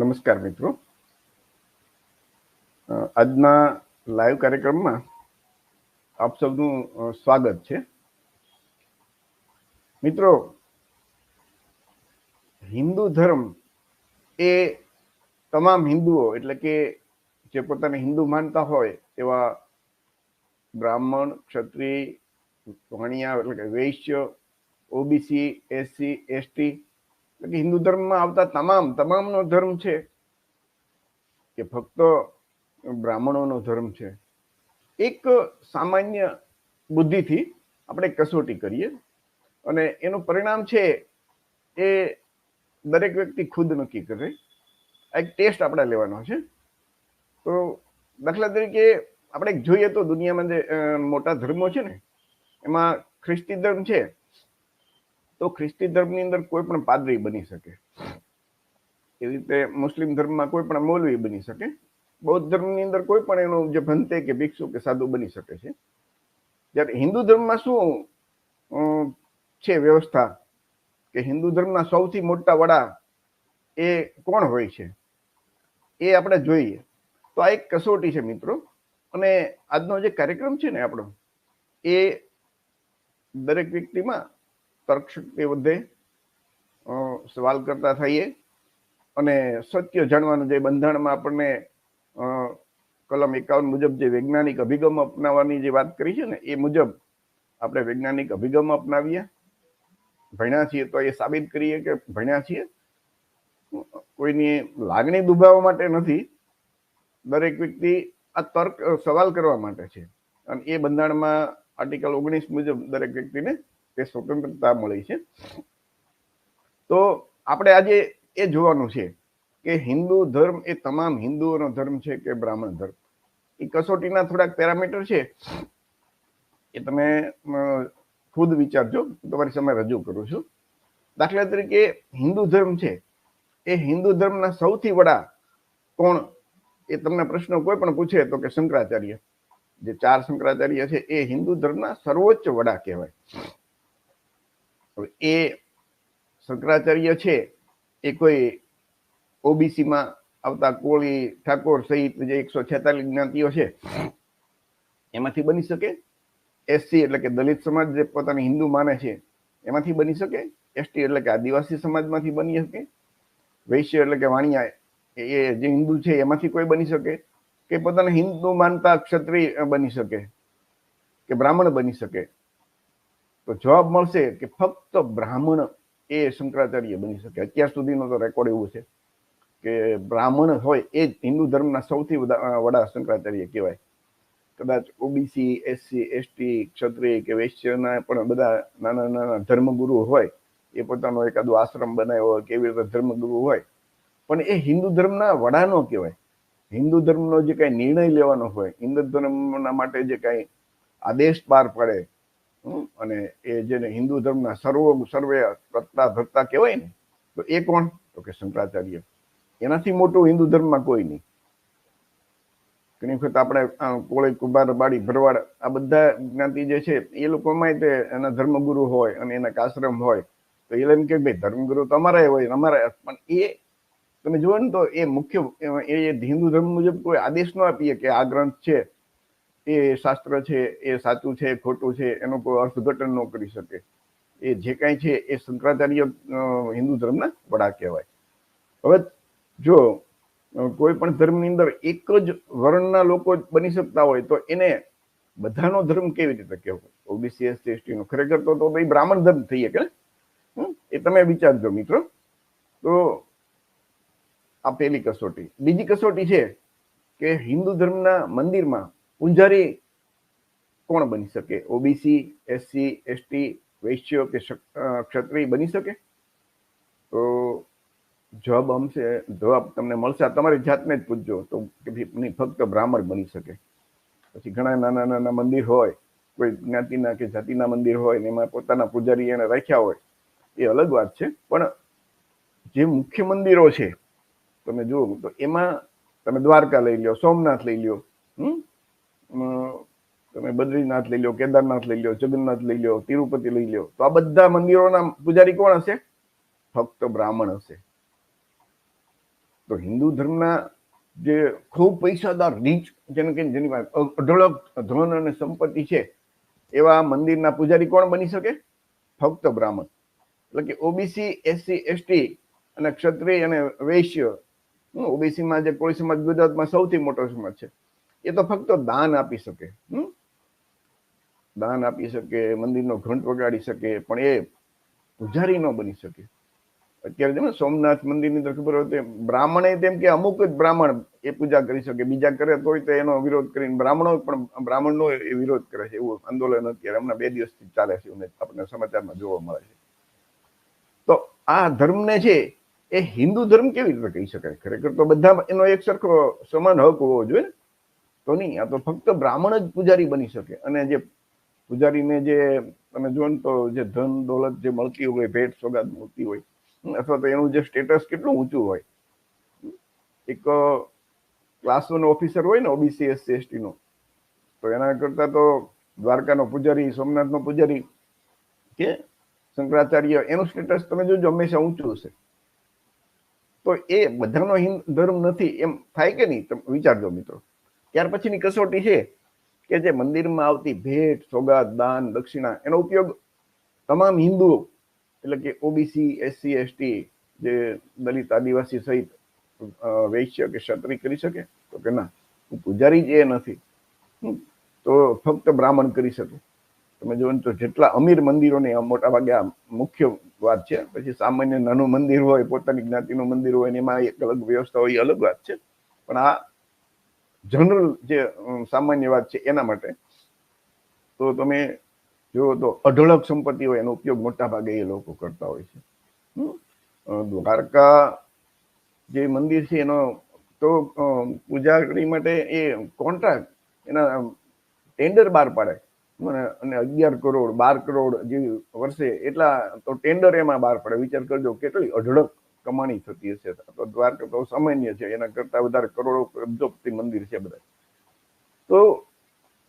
નમસ્કાર મિત્રો, આજના લાઈવ કાર્યક્રમમાં આપ સૌનું સ્વાગત છે. મિત્રો, હિન્દુ ધર્મ એ તમામ હિન્દુઓ એટલે કે જે પોતાને હિન્દુ માનતા હોય એવા બ્રાહ્મણ, ક્ષત્રિય, વાણિયા એટલે કે વૈશ્ય, ઓબીસી, એસસી, એસટી એટલે કે હિન્દુ ધર્મમાં આવતા તમામનો ધર્મ છે કે ફક્ત બ્રાહ્મણોનો ધર્મ છે. એક સામાન્ય બુદ્ધિથી આપણે કસોટી કરીએ અને એનું પરિણામ છે એ દરેક વ્યક્તિ ખુદ નક્કી કરે. એક ટેસ્ટ આપણે લેવાનો છે. તો દાખલા તરીકે આપણે જોઈએ તો દુનિયામાં જે મોટા ધર્મો છે ને, એમાં ખ્રિસ્તી ધર્મ છે તો ખ્રિસ્તી ધર્મની અંદર કોઈ પણ પાદરી બની શકે. એવી રીતે મુસ્લિમ ધર્મમાં કોઈ પણ મૌલવી બની શકે. બૌદ્ધ ધર્મની અંદર કોઈ પણ એનું જે ભંતે કે ભિક્ષુ કે સાધુ બની શકે છે. જ્યારે હિન્દુ ધર્મમાં શું છે વ્યવસ્થા કે હિન્દુ ધર્મના સૌથી મોટા વડા એ કોણ હોય છે એ આપણે જોઈએ. તો આ એક કસોટી છે મિત્રો, અને આજનો જે કાર્યક્રમ છે ને આપણો, એ દરેક વ્યક્તિમાં તર્કશક્તિ વધે, સવાલ કરતા થઈએ અને સત્ય જાણવાનું જે બંધારણમાં આપણને કલમ 51 મુજબ જે વૈજ્ઞાનિક અભિગમ અપનાવવાની જે વાત કરી છે ને, એ મુજબ આપણે વૈજ્ઞાનિક અભિગમ અપનાવીએ. ભણ્યા છીએ તો એ સાબિત કરીએ કે ભણ્યા છીએ. કોઈની લાગણી દુભાવવા માટે નથી, દરેક વ્યક્તિ આ તર્ક સવાલ કરવા માટે છે. અને એ બંધારણમાં આર્ટિકલ 19 મુજબ દરેક વ્યક્તિને તે સ્વતંત્રતા મળી છે. તો આપણે આજે એ જોવાનું છે કે હિન્દુ ધર્મ એ તમામ હિન્દુઓનો ધર્મ છે કે બ્રાહ્મણ ધર્મ. એ કસોટીના થોડાક પેરામીટર છે, એ તમે ખુદ વિચારજો, તમારી સામે રજૂ કરું છું. દાખલા તરીકે હિન્દુ ધર્મ છે, એ હિન્દુ ધર્મના સૌથી વડા કોણ? એ તમને પ્રશ્ન કોઈ પણ પૂછે તો કે શંકરાચાર્ય. જે 4 શંકરાચાર્ય છે એ હિન્દુ ધર્મના સર્વોચ્ચ વડા કહેવાય. હવે એ શંકરાચાર્ય છે એ કોઈ ઓબીસીમાં આવતા કોળી, ઠાકોર સહિત જે 146 જ્ઞાતિઓ છે એમાંથી બની શકે. એસસી એટલે કે દલિત સમાજ જે પોતાને હિન્દુ માને છે એમાંથી બની શકે. એસટી એટલે કે આદિવાસી સમાજમાંથી બની શકે. વૈશ્ય એટલે કે વાણિયા એ જે હિન્દુ છે એમાંથી કોઈ બની શકે, કે પોતાને હિન્દુ માનતા ક્ષત્રિય બની શકે, કે બ્રાહ્મણ બની શકે. તો જવાબ મળશે કે ફક્ત બ્રાહ્મણ એ શંકરાચાર્ય બની શકે. અત્યાર સુધીનો તો રેકોર્ડ એવું છે કે બ્રાહ્મણ હોય એ જ હિન્દુ ધર્મના સૌથી વડા શંકરાચાર્ય કહેવાય. કદાચ ઓબીસી, એસસી, એસટી, ક્ષત્રિય કે વૈશ્યના પણ બધા નાના નાના ધર્મગુરુ હોય, એ પોતાનો એકાદો આશ્રમ બનાવ્યો હોય કે એવી રીતે ધર્મગુરુ હોય, પણ એ હિન્દુ ધર્મના વડા નો કહેવાય. હિન્દુ ધર્મનો જે કાંઈ નિર્ણય લેવાનો હોય, હિન્દુ ધર્મના માટે જે કાંઈ આદેશ પાર પડે, અને એ જેને હિન્દુ ધર્મના સર્વે કરતા ધરતા કહેવાય ને, તો એ કોણ? તો કે શંકરાચાર્ય. એનાથી મોટું હિન્દુ ધર્મમાં કોઈ નહીં. ઘણી વખત આપણે કોળી, કુંભાર, બાળી, ભરવાડ આ બધા જ્ઞાતિ જે છે એ લોકોમાં તે એના ધર્મગુરુ હોય અને એના આશ્રમ હોય, તો એ એમ કે ભાઈ ધર્મગુરુ તો અમારા હોય, અમારા. પણ એ તમે જુઓ ને તો એ મુખ્ય એ હિન્દુ ધર્મ મુજબ કોઈ આદેશ ન આપીએ કે આ ગ્રંથ છે, એ શાસ્ત્ર છે, એ સાચું છે, ખોટું છે, એનું કોઈ અર્થઘટન ન કરી શકે. એ જે કાંઈ છે એ શંકરાચાર્ય હિન્દુ ધર્મના વડા કહેવાય. હવે જો કોઈ પણ ધર્મની અંદર એક જ વર્ણના લોકો બની શકતા હોય તો એને બધાનો ધર્મ કેવી રીતે કહેવો? ઓબીસી, એસટી, એસટી નો ખરેખર તો ભાઈ બ્રાહ્મણ ધર્મ થઈ શકે. એ તમે વિચારજો મિત્રો. તો આ પહેલી કસોટી. બીજી કસોટી છે કે હિન્દુ ધર્મના મંદિરમાં પૂંજારી કોણ બની શકે? ઓબીસી, એસસી, એસટી, વૈશ્ય કે ક્ષત્રિય બની શકે? તો જવાબ તમને મળશે. તમારી જાતને જ પૂછજો તો નહીં, ફક્ત બ્રાહ્મણ બની શકે. પછી ઘણા નાના નાના મંદિર હોય, કોઈ જ્ઞાતિના કે જાતિના મંદિર હોય ને એમાં પોતાના પૂજારી એને રાખ્યા હોય, એ અલગ વાત છે. પણ જે મુખ્ય મંદિરો છે તમે જુઓ તો એમાં તમે દ્વારકા લઈ લો, સોમનાથ લઈ લો, તમે બદ્રીનાથ લઈ લો, કેદારનાથ લઈ લો, જગન્નાથ લઈ લો, તિરુપતિ લઈ લો, તો આ બધા મંદિરોના પૂજારી કોણ હશે? ફક્ત બ્રાહ્મણ હશે. તો હિન્દુ ધર્મના જે ખૂબ પૈસાદાર રીચ જેની પાસે અઢળક ધન અને સંપત્તિ છે એવા મંદિરના પૂજારી કોણ બની શકે? ફક્ત બ્રાહ્મણ. એટલે કે ઓબીસી, એસસી, એસટી અને ક્ષત્રિય અને વૈશ્ય, ઓબીસીમાં જે કોળી સમાજ ગુજરાતમાં સૌથી મોટો સમાજ છે, એ તો ફક્ત દાન આપી શકે, દાન આપી શકે, મંદિરનો ઘંટ વગાડી શકે, પણ એ પૂજારી ન બની શકે. અત્યારે છે ને સોમનાથ મંદિરની તો ખબર હોય, બ્રાહ્મણે તેમ કે અમુક જ બ્રાહ્મણ એ પૂજા કરી શકે, બીજા કરે તોય તો એનો વિરોધ કરીને બ્રાહ્મણનો એ વિરોધ કરે છે. એવું આંદોલન અત્યારે હમણાં 2 દિવસથી ચાલે છે, આપણને સમાચારમાં જોવા મળે છે. તો આ ધર્મને છે એ હિન્દુ ધર્મ કેવી રીતે કહી શકાય? ખરેખર તો બધા એનો એક સરખો સમાન હક હોવો જોઈએ. તો નહીં, આ તો ફક્ત બ્રાહ્મણ જ પૂજારી બની શકે. અને જે પૂજારીને જે તમે જુઓ ને તો જે ધન દોલત જે મળતી હોય, ભેટ સોગાદ મળતી હોય, અથવા તો એનું જે સ્ટેટસ કેટલું ઊંચું હોય, એક ક્લાસ 1 ઓફિસર હોય ને ઓબીસી, એસસી, એસટી નો, તો એના કરતા તો દ્વારકાનો પૂજારી, સોમનાથનો પૂજારી કે શંકરાચાર્ય, એનું સ્ટેટસ તમે જોજો હંમેશા ઊંચું હશે. તો એ બધાનો હિન્દુ ધર્મ નથી એમ થાય કે નહીં? તમે વિચારજો મિત્રો. ત્યાર પછીની કસોટી છે કે જે મંદિરમાં આવતી ભેટ સોગાદ, દાન, દક્ષિણા, એનો ઉપયોગ તમામ હિન્દુઓ એટલે કે ઓબીસી, એસસી, એસટી, જે દલિત, આદિવાસી સહિત વૈશ્ય કે ક્ષત્રિય કરી શકે? તો કે ના, પૂજારી જ એ નથી, તો ફક્ત બ્રાહ્મણ કરી શકે. તમે જુઓ તો જેટલા અમીર મંદિરોની મોટા ભાગે આ મુખ્ય વાત છે. પછી સામાન્ય નાનું મંદિર હોય, પોતાની જ્ઞાતિનું મંદિર હોય, એમાં એક અલગ વ્યવસ્થા હોય, એ અલગ વાત છે. પણ આ જનરલ જે સામાન્ય વાત છે એના માટે તો તમે જુઓ તો અઢળક સંપત્તિ હોય, એનો ઉપયોગ મોટા ભાગે એ લોકો કરતા હોય છે. દ્વારકા જે મંદિર છે એનો તો પૂજારી માટે એ કોન્ટ્રાક્ટ, એના ટેન્ડર બહાર પાડે, અને 11 કરોડ 12 કરોડ જેવી વર્ષે એટલા તો ટેન્ડર એમાં બહાર પડે. વિચાર કરજો કેટલી અઢળક કમાણી થતી હશે. તો દ્વારકા તો સામાન્ય છે, એના કરતા વધારે કરોડો અબજોપતિ મંદિર છે બધા. તો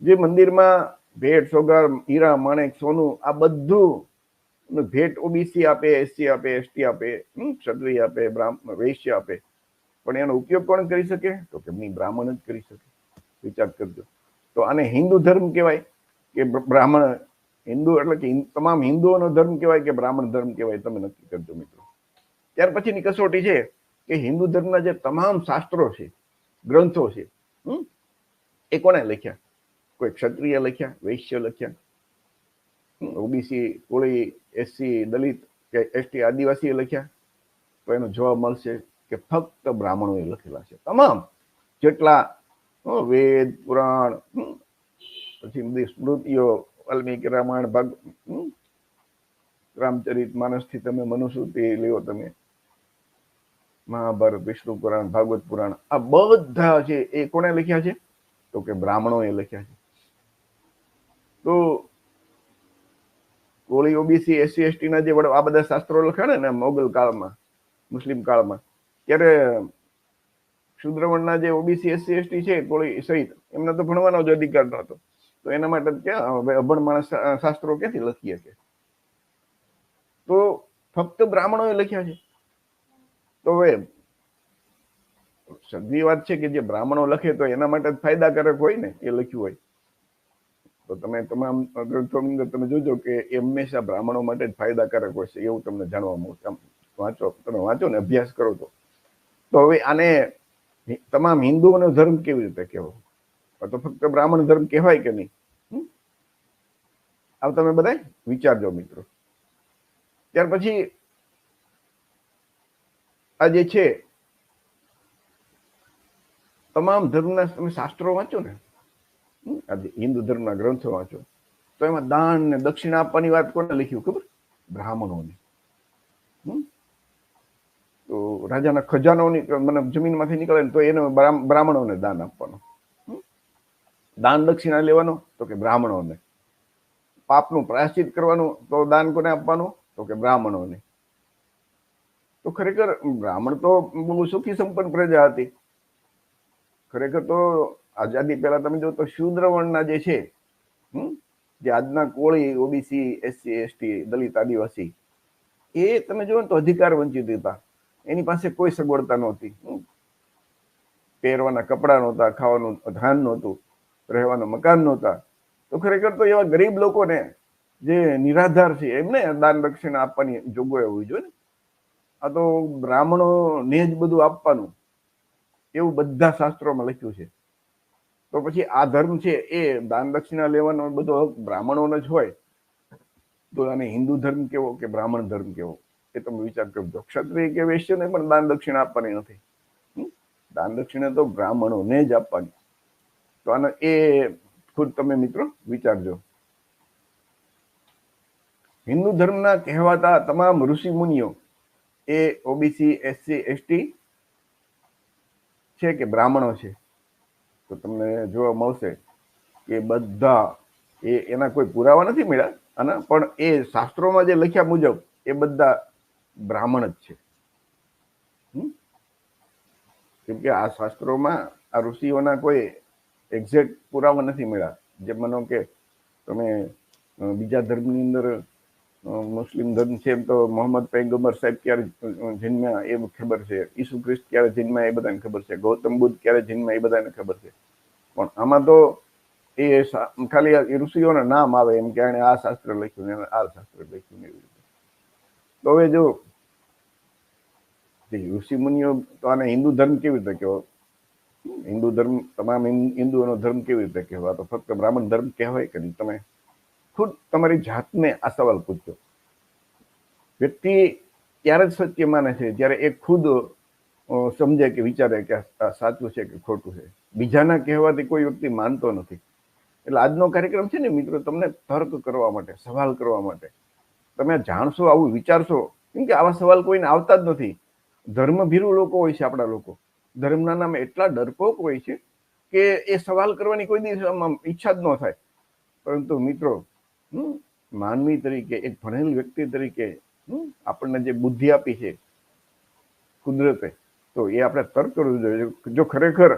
જે મંદિરમાં ભેટ સોગાદ, હીરા માણેક, સોનું, આ બધું ભેટ ઓબીસી આપે, એસસી આપે, એસટી આપે, ક્ષત્રિય આપે, વૈશ્ય આપે, પણ એનો ઉપયોગ કોણ કરી શકે? તો કે બ્રાહ્મણ જ કરી શકે. વિચાર કરજો. તો આને હિન્દુ ધર્મ કહેવાય કે બ્રાહ્મણ? હિન્દુ એટલે કે તમામ હિન્દુઓનો ધર્મ કહેવાય કે બ્રાહ્મણ ધર્મ કહેવાય? તમે નક્કી કરજો મિત્રો. ત્યાર પછીની કસોટી છે કે હિન્દુ ધર્મના જે તમામ શાસ્ત્રો છે, ગ્રંથો છે, એ કોને લખ્યા? કોઈ ક્ષત્રિય લખ્યા, વૈશ્ય લખ્યા, ઓબીસી, કોળી, એસસી, દલિત કે એસટી, આદિવાસી લખ્યા? તો એનો જવાબ મળશે કે ફક્ત બ્રાહ્મણોએ લખેલા છે. તમામ જેટલા વેદ, પુરાણ, પછી બધી સ્મૃતિઓ, વાલ્મીકી રામાયણ, રામચરિત માનસ થી તમે મનુસ્મૃતિ લ્યો, તમે મહાભારત, વિષ્ણુ પુરાણ, ભાગવત પુરાણ, આ બધા છે એ કોને લખ્યા છે? તો કે બ્રાહ્મણોએ લખ્યા છે. તો કોળી, ઓબીસી, એસસી, એસટી ના જે આ બધા શાસ્ત્રો લખાણે ને મોગલ કાળમાં, મુસ્લિમ કાળમાં, ત્યારે શુદ્રવર્ણના જે ઓબીસી, એસસી, એસટી છે, કોળી સહિત, એમને તો ભણવાનો જ અધિકાર નહોતો. તો એના માટે ક્યાં અભણ માણસ શાસ્ત્રો ક્યાંથી લખી શકે? તો ફક્ત બ્રાહ્મણોએ લખ્યા છે. તો હવે સદની વાત છે કે જે બ્રાહ્મણો લખે તો એના માટે ફાયદાકારક હોય ને, એ લખ્યું હોય. તો તમે તમામ ગ્રંથોની અંદર તમે જોજો કે એ હંમેશા બ્રાહ્મણો માટે જ ફાયદાકારક હોય છે, એવું તમને જાણવા મળશે. તમે વાંચો ને, અભ્યાસ કરો તો. તો હવે આને તમામ હિન્દુઓનો ધર્મ કેવી રીતે કહેવો? તો ફક્ત બ્રાહ્મણ ધર્મ કહેવાય કે નહીં? આ તમે બધા વિચારજો મિત્રો. ત્યાર પછી આ જે છે તમામ ધર્મના તમે શાસ્ત્રો વાંચો ને, હિન્દુ ધર્મના ગ્રંથો વાંચો, તો એમાં દાન ને દક્ષિણા આપવાની વાત કોને લખ્યું ખબર? બ્રાહ્મણોને. તો રાજાના ખજાનોની મને જમીનમાંથી નીકળે ને તો એને બ્રાહ્મણોને દાન આપવાનું. દાન દક્ષિણા લેવાનો તો કે બ્રાહ્મણોને. પાપનું પ્રાયશ્ચિત કરવાનું તો દાન કોને આપવાનું? તો કે બ્રાહ્મણોને. તો ખરેખર બ્રાહ્મણ તો બહુ સુખી સંપન્ન પ્રજા હતી. ખરેખર તો આઝાદી પહેલા તમે જો તો શૂદ્ર વર્ણના જે છે, જે આજના કોળી, ઓબીસી, એસસી, એસટી, દલિત, આદિવાસી, એ તમે જુઓ તો અધિકાર વંચિત હતા. એની પાસે કોઈ સગવડતા નહોતી. પહેરવાના કપડાં નહોતા, ખાવાનું ધાન નહોતું, રહેવાનું મકાન નહોતા, તો ખરેખર તો એવા ગરીબ લોકોને જે નિરાધાર છે એમને દાન દક્ષિણા આપવાની જોગવાઈ હોવી જોઈએ ને. આ તો બ્રાહ્મણોને જ બધું આપવાનું એવું બધા શાસ્ત્રોમાં લખ્યું છે. તો પછી આ ધર્મ છે એ દાન દક્ષિણા લેવાનો બધો બ્રાહ્મણોને જ હોય, તો આને હિન્દુ ધર્મ કેવો કે બ્રાહ્મણ ધર્મ કેવો એ તમે વિચાર કરજો. ક્ષત્રિય કે વૈશ્યને પણ દાન દક્ષિણા આપવાની નથી. દાન દક્ષિણા તો બ્રાહ્મણોને જ આપવાની. તો આને એ ખુદ તમે મિત્રો વિચારજો. હિન્દુ ધર્મના કહેવાતા તમામ ઋષિ મુનિઓ એ ઓબીસી, એસસી, એસટી છે કે બ્રાહ્મણો છે? તો તમને જોવા મળશે કે બધા એના કોઈ પુરાવા નથી મળ્યા આના, પણ એ શાસ્ત્રોમાં જે લખ્યા મુજબ એ બધા બ્રાહ્મણ જ છે. કેમ કે આ શાસ્ત્રોમાં આ ઋષિઓના કોઈ એક્ઝેક્ટ પુરાવા નથી મળ્યા. જે માનો કે તમે બીજા ધર્મની અંદર મુસ્લિમ ધર્મ છે એમ તો મોહમ્મદ પૈગંબર સાહેબ ક્યારે જન્મ્યા એ ખબર છે, ઈસુ ખ્રિસ્ત ક્યારે જન્મ્યા એ બધાને ખબર છે, ગૌતમ બુદ્ધ ક્યારે જન્મ્યા એ બધાને ખબર છે. પણ આમાં તો એ ખાલી ઋષિઓના નામ આવે એમ કે એને આ શાસ્ત્ર લખ્યું ને આ શાસ્ત્ર લખ્યું એવી રીતે. તો હવે જો ઋષિ મુનિઓ, તો આને હિન્દુ ધર્મ કેવી રીતે કહેવો? હિન્દુ ધર્મ, તમામ હિન્દુઓનો ધર્મ કેવી રીતે કહેવાય? તો ફક્ત બ્રાહ્મણ ધર્મ કહેવાય કે નહીં? તમે ખુદ તમારી જાતને આ સવાલ પૂછજો. વ્યક્તિ ત્યારે જ સત્ય માને છે જ્યારે એ ખુદ સમજે કે વિચારે કે આ સાચું છે કે ખોટું છે. બીજાના કહેવાથી કોઈ વ્યક્તિ માનતો નથી. એટલે આજનો કાર્યક્રમ છે ને મિત્રો, તમને તર્ક કરવા માટે, સવાલ કરવા માટે. તમે જાણશો, આવું વિચારશો, કેમ કે આવા સવાલ કોઈને આવતા જ નથી. ધર્મભીરુ લોકો હોય છે આપણા લોકો, ધર્મના નામે એટલા ડરપોક હોય છે કે એ સવાલ કરવાની કોઈ દિવસ ઈચ્છા જ ન થાય. પરંતુ મિત્રો, માનવી તરીકે, એક ભણેલ વ્યક્તિ તરીકે આપણને જે બુદ્ધિ આપી છે કુદરતે, તો એ આપણે તર્ક કરવું જોઈએ. જો ખરેખર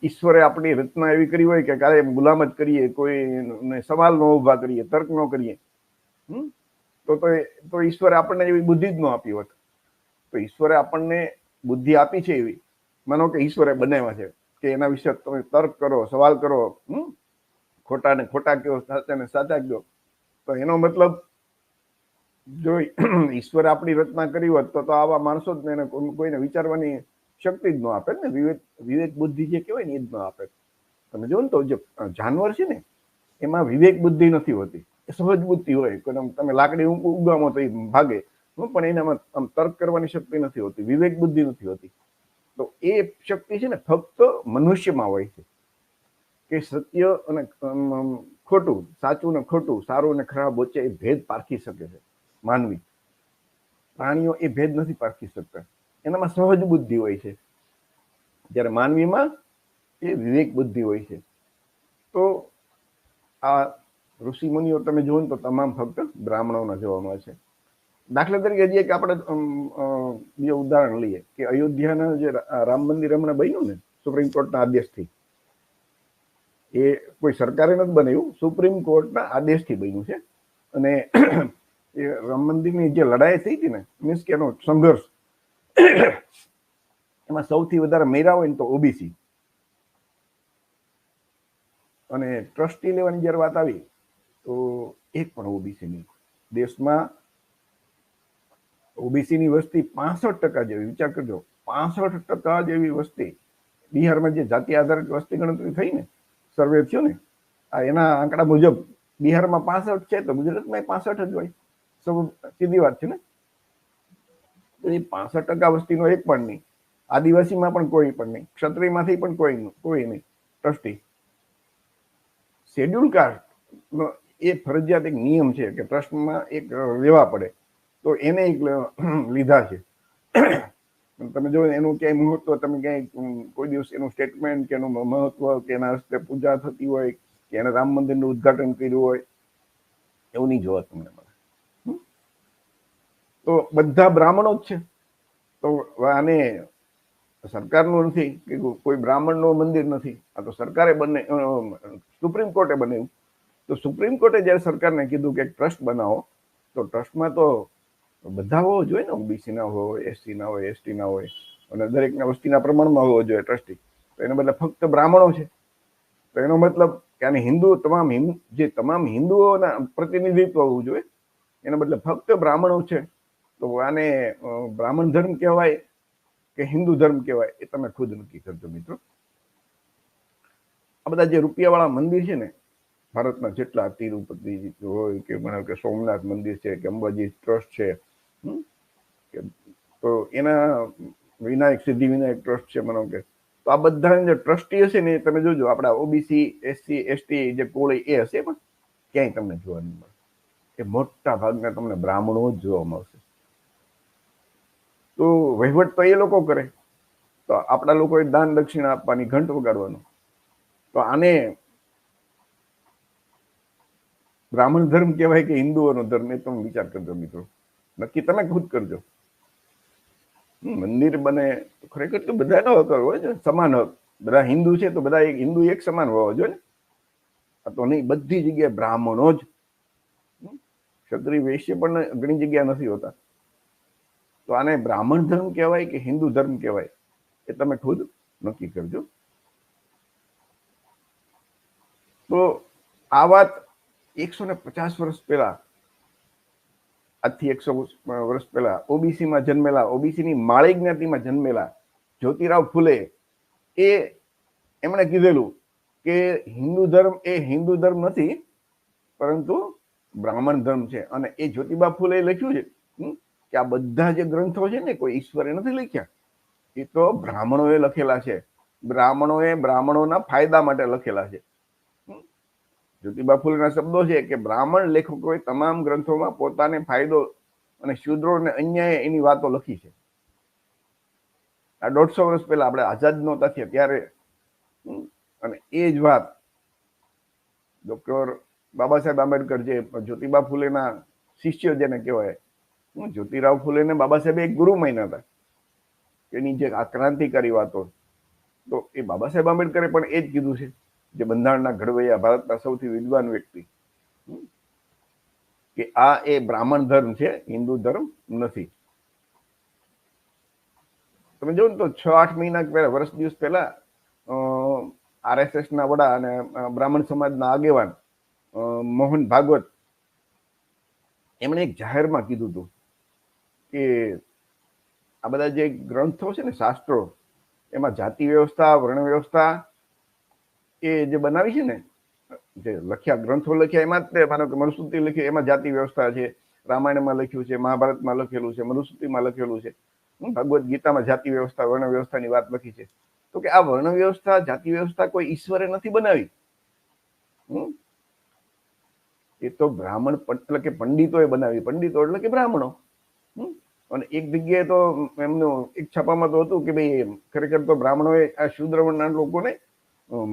ઈશ્વરે આપણી રચના એવી કરી હોય કે કાલે ગુલામ જ કરીએ, કોઈ સવાલ ન ઉભા કરીએ, તર્ક ન કરીએ, તો ઈશ્વરે આપણને એવી બુદ્ધિ જ ન આપી હોત. તો ઈશ્વરે આપણને બુદ્ધિ આપી છે એવી, માનો કે ઈશ્વરે બનાવ્યા છે કે એના વિશે તમે તર્ક કરો, સવાલ કરો, ખોટા ને ખોટા કહો, સાચા ને સાચા કહો. તો એનો મતલબ જો ઈશ્વરે આપણી રચના કરી હોત તો આવા માણસો જ એને કોઈને વિચારવાની શક્તિ જ ન આપે ને. વિવેક બુદ્ધિ જે કહેવાય ને એ જ ન આપે. તમે જો ને તો જે જાનવર છે ને એમાં વિવેક બુદ્ધિ નથી હોતી, એ સહજ બુદ્ધિ હોય. તમે લાકડી ઉગામો તો એ ભાગે, પણ એનામાં આમ તર્ક કરવાની શક્તિ નથી હોતી, વિવેક બુદ્ધિ નથી હોતી. તો એ શક્તિ છે ને ફક્ત મનુષ્યમાં હોય છે કે સત્ય અને ખોટું, સાચું ને ખોટું, સારું ને ખરાબ વચ્ચે એ ભેદ પારખી શકે છે માનવી. પ્રાણીઓ એ ભેદ નથી પારખી શકતા, એનામાં સહજ બુદ્ધિ હોય છે, જ્યારે માનવીમાં એ વિવેક બુદ્ધિ હોય છે. તો આ ઋષિ મુનિઓ તમે જુઓ ને તો તમામ ફક્ત બ્રાહ્મણોના જોવા મળે છે. દાખલા તરીકે જે કે આપણે બીજું ઉદાહરણ લઈએ કે અયોધ્યાના જે રામ મંદિર હમણાં બન્યું ને સુપ્રીમ કોર્ટના આદેશથી, એ કોઈ સરકારે નથી બનાવ્યું, સુપ્રીમ કોર્ટના આદેશથી બન્યું છે. અને એ રામ મંદિરની જે લડાઈ થઈ હતી ને, મીન્સ કે એનો સંઘર્ષ, એમાં સૌથી વધારે મર્યા હોય ને તો ઓબીસી. અને ટ્રસ્ટી લેવાની જયારે વાત આવી તો એક પણ ઓબીસી નહીં. દેશમાં ઓબીસીની વસ્તી 65% જેવી, વિચાર કરજો, 65% જેવી વસ્તી. બિહારમાં જે જાતિ આધારિત વસ્તી ગણતરી થઈ ને, સર્વે થયો ને, આ એના આંકડા મુજબ બિહારમાં 65 છે તો ગુજરાતમાં 65 જ હોય. સીધી વાત છે ને. તો એ 65% વસ્તીનો એક પણ નહીં, આદિવાસીમાં પણ કોઈ પણ નહીં, ક્ષત્રિયમાંથી પણ કોઈ નહીં ટ્રસ્ટી. શેડ્યુલ કાસ્ટ એ ફરજિયાત એક નિયમ છે કે ટ્રસ્ટમાં એક લેવા પડે, તો એને એક લીધા છે. તમે જો એનું ક્યાંય મહત્વ, તમે ક્યાંય કોઈ દિવસ એનું સ્ટેટમેન્ટ કે એનું મહત્વ કે એના હસ્તે પૂજા થતી હોય કે એને રામ મંદિરનું ઉદઘાટન કર્યું હોય, એવું નહીં જોવા તમને મળે. તો બધા બ્રાહ્મણો જ છે. તો આને સરકારનું નથી કે કોઈ બ્રાહ્મણનું મંદિર નથી, આ તો સરકારે સુપ્રીમ કોર્ટે બનાવ્યું. તો સુપ્રીમ કોર્ટે જયારે સરકારને કીધું કે ટ્રસ્ટ બનાવો, તો ટ્રસ્ટમાં તો બધા હોવો જોઈએ ને, ઓબીસી ના હોય, એસસી ના હોય, એસટી ના હોય, અને દરેકના વસ્તીના પ્રમાણમાં હોવો જોઈએ ટ્રસ્ટી. તો એનો બદલે ફક્ત બ્રાહ્મણો છે, તો એનો મતલબ કે આને હિન્દુ તમામ હિન્દુઓના પ્રતિનિધિત્વ હોવું જોઈએ, એનો બદલે ફક્ત બ્રાહ્મણો છે. તો આને બ્રાહ્મણ ધર્મ કહેવાય કે હિન્દુ ધર્મ કહેવાય એ તમે ખુદ નક્કી કરજો મિત્રો. આ બધા જે રૂપિયાવાળા મંદિર છે ને ભારતના જેટલા, તિરુપતિ હોય કે માનો કે સોમનાથ મંદિર છે કે અંબાજી ટ્રસ્ટ છે, તો એના વિનાયક સિદ્ધિ વિનાયક ટ્રસ્ટ છે માનો કે, તો આ બધા જે ટ્રસ્ટી હશે ને તમે જોજો આપણા ઓબીસી એસસી એસટી જે કોળી એ હશે, પણ ક્યાંય તમને જોવા નહીં મળે. એ મોટા ભાગના તમને બ્રાહ્મણો જ જોવા મળશે. તો વહીવટ તો એ લોકો કરે, તો આપણા લોકોએ દાન દક્ષિણા આપવાની, ઘંટ વગાડવાનો. તો આને બ્રાહ્મણ ધર્મ કહેવાય કે હિન્દુઓનો ધર્મ એ તમે વિચાર કરજો મિત્રો, નક્કી તમે ખુદ કરજો. મંદિર બને ખરેખર તો બધાનો હક હોય છે, સમાન હક. બધા હિન્દુ છે તો બધા હિન્દુ એક સમાન હોવા જોઈએ ને. આ તો નહીં, બધી જગ્યાએ બ્રાહ્મણો જ, ક્ષત્રિય વૈશ્ય પણ ઘણી જગ્યા નથી હોતા. તો આને બ્રાહ્મણ ધર્મ કહેવાય કે હિન્દુ ધર્મ કહેવાય એ તમે ખુદ નક્કી કરજો. તો આ વાત 150 વર્ષ પહેલા, આજથી 100 વર્ષ પહેલા ઓબીસીમાં જન્મેલા, ઓબીસીની માળી જ્ઞાતિમાં જન્મેલા જ્યોતિરાવ ફૂલે એ એમણે કીધેલું કે હિન્દુ ધર્મ એ હિન્દુ ધર્મ નથી પરંતુ બ્રાહ્મણ ધર્મ છે. અને એ જ્યોતિબા ફૂલે લખ્યું છે કે આ બધા જે ગ્રંથો છે ને કોઈ ઈશ્વરે નથી લખ્યા, એ તો બ્રાહ્મણોએ લખેલા છે. બ્રાહ્મણોએ બ્રાહ્મણોના ફાયદા માટે લખેલા છે. જ્યોતિબા ફૂલેના શબ્દો છે કે બ્રાહ્મણ લેખકોએ તમામ ગ્રંથોમાં પોતાને ફાયદો અને શૂદ્રોને અન્યાય એની વાતો લખી છે. આ 150 વર્ષ પહેલા આપણે આઝાદ નહોતા થયા ત્યારે. અને એ જ વાત ડોક્ટર બાબા સાહેબ આંબેડકર, જે જ્યોતિબા ફૂલેના શિષ્ય જેને કહેવાય, જ્યોતિરાવ ફૂલેને બાબા સાહેબ એક ગુરુ માન્યા હતા, એની જે આ ક્રાંતિકારી વાતો, તો એ બાબા સાહેબ આંબેડકરે પણ એ જ કીધું છે, જે બંધારણના ઘડવૈયા, ભારતના સૌથી વિદ્વાન વ્યક્તિ, કે આ એ બ્રાહ્મણ ધર્મ છે, હિન્દુ ધર્મ નથી. તમે જો ને તો 6-8 મહિના પહેલા, વર્ષ દિવસ પહેલા RSS ના વડા અને બ્રાહ્મણ સમાજના આગેવાન મોહન ભાગવત, એમણે એક જાહેરમાં કીધું હતું કે આ બધા જે ગ્રંથો છે ને, શાસ્ત્રો, એમાં જાતિ વ્યવસ્થા, વર્ણ વ્યવસ્થા એ જે બનાવી છે ને, જે લખ્યા ગ્રંથો લખ્યા એમાં જ, માનો કે મનુસ્મૃતિ લખી એમાં જાતિ વ્યવસ્થા છે, રામાયણમાં લખ્યું છે, મહાભારતમાં લખેલું છે, મનુસ્મૃતિમાં લખેલું છે, ભગવદ્ ગીતામાં જાતિ વ્યવસ્થા, વર્ણ વ્યવસ્થાની વાત લખી છે. તો કે આ વર્ણ વ્યવસ્થા, જાતિ વ્યવસ્થા કોઈ ઈશ્વરે નથી બનાવી, એ તો બ્રાહ્મણ એટલે કે પંડિતોએ બનાવી. પંડિતો એટલે કે બ્રાહ્મણો. અને એક જગ્યાએ તો એમનું એક છાપામાં તો હતું કે ભાઈ ખરેખર તો બ્રાહ્મણોએ આ શૂદ્ર વર્ણના લોકોને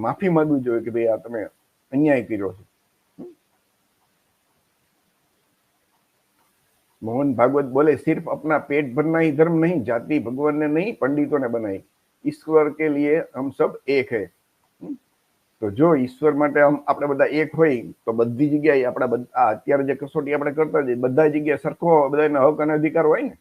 માફી માંગવી જોઈએ કે ભાઈ આ તમે અન્યાય કર્યો છે. મોહન ભાગવત બોલે, સિર્ફ अपना पेट भरना ही धर्म नहीं, जाति भगवान ने नहीं पंडितों ने बनाई, ईश्वर के लिए हम सब एक है. તો જો ઈશ્વર માટે આપણે બધા એક હોય તો બધી જગ્યાએ આપણા અત્યારે જે કસોટી આપણે કરતા જઈએ, બધા જગ્યાએ સરખો બધાને હક અને અધિકાર હોય ને.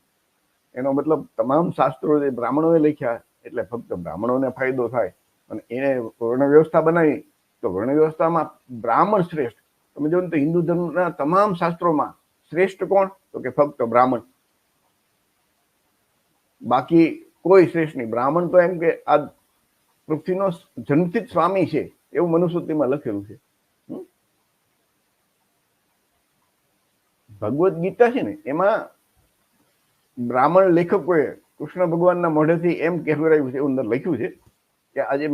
એનો મતલબ તમામ શાસ્ત્રો જે બ્રાહ્મણોએ લખ્યા એટલે ફક્ત બ્રાહ્મણોને ફાયદો થાય. અને એને વર્ણ વ્યવસ્થા બનાવી તો વર્ણ વ્યવસ્થામાં બ્રાહ્મણ શ્રેષ્ઠ. તમે જો ને તો હિન્દુ ધર્મના તમામ શાસ્ત્રોમાં શ્રેષ્ઠ કોણ? તો કે ફક્ત બ્રાહ્મણ, બાકી કોઈ શ્રેષ્ઠ નહીં. બ્રાહ્મણ તો એમ કે આ પૃથ્વીનો જન્મથી જ સ્વામી છે એવું મનુસ્મૃતિમાં લખેલું છે. ભગવદ્ ગીતા છે ને, એમાં બ્રાહ્મણ લેખકોએ કૃષ્ણ ભગવાનના મોઢેથી એમ કહેવરાયું છે, એવું અંદર લખ્યું છે કે આજે